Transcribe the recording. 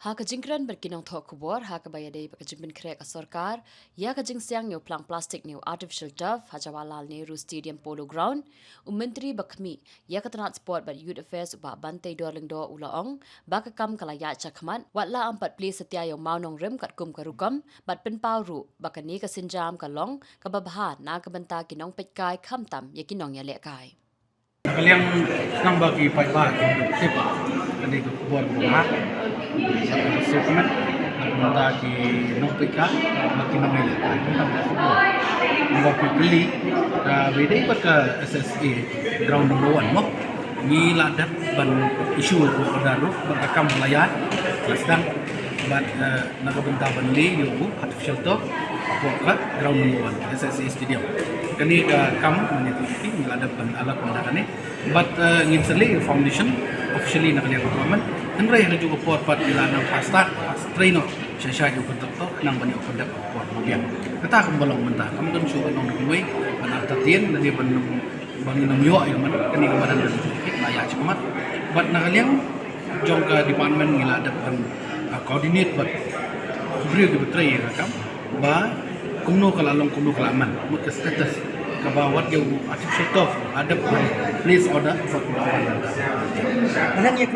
Ha kajingkran berkinong thok kubor ha kabayadei pakajingpin krek asorkar ya kajing siang new plang plastik new artificial turf ha Jawaharlal Nehru Stadium Polo Ground Menteri Bakmi ya katanat sport but youth affairs ba bantai dorling do ulaong bakakam kalaya chakman watla ampat pli setia yang maunong rem kat kum karukam bat penpau ru bakani kasinjam kalong kababahan na kabenta kinong petkai khamtam ya kinong ya lekai Kalian nang bagi paiba produktif kali ke kubur buah satu segmen nak di nopika makin namanya tentang kubur bagi beli beda ke SSA ground number 1 mo ni ladat ban isu baru berkam layan sedang bat nak bentar beli yo artificial turf buat ground number 1 SSA stadium kini kam menyetujui ni ladat ban alat pendakane but ngin foundation officially nak lihat government nangrai ada juga buat ilanang pasta trainer saya juga betul nang banyak pendak buat mobil kita akan belum mentah kamu kan sudah nong duwe anak tatien dan dia bangin namyo yang mana kini kemarin dari sedikit layak cemat but nak lihat jong ke department ngiladap dan coordinate buat beri ke betray rakam ba kumno kalalong kumno kalaman mut status kabawat yang artificial turf ada place order for kulawan. Anang ya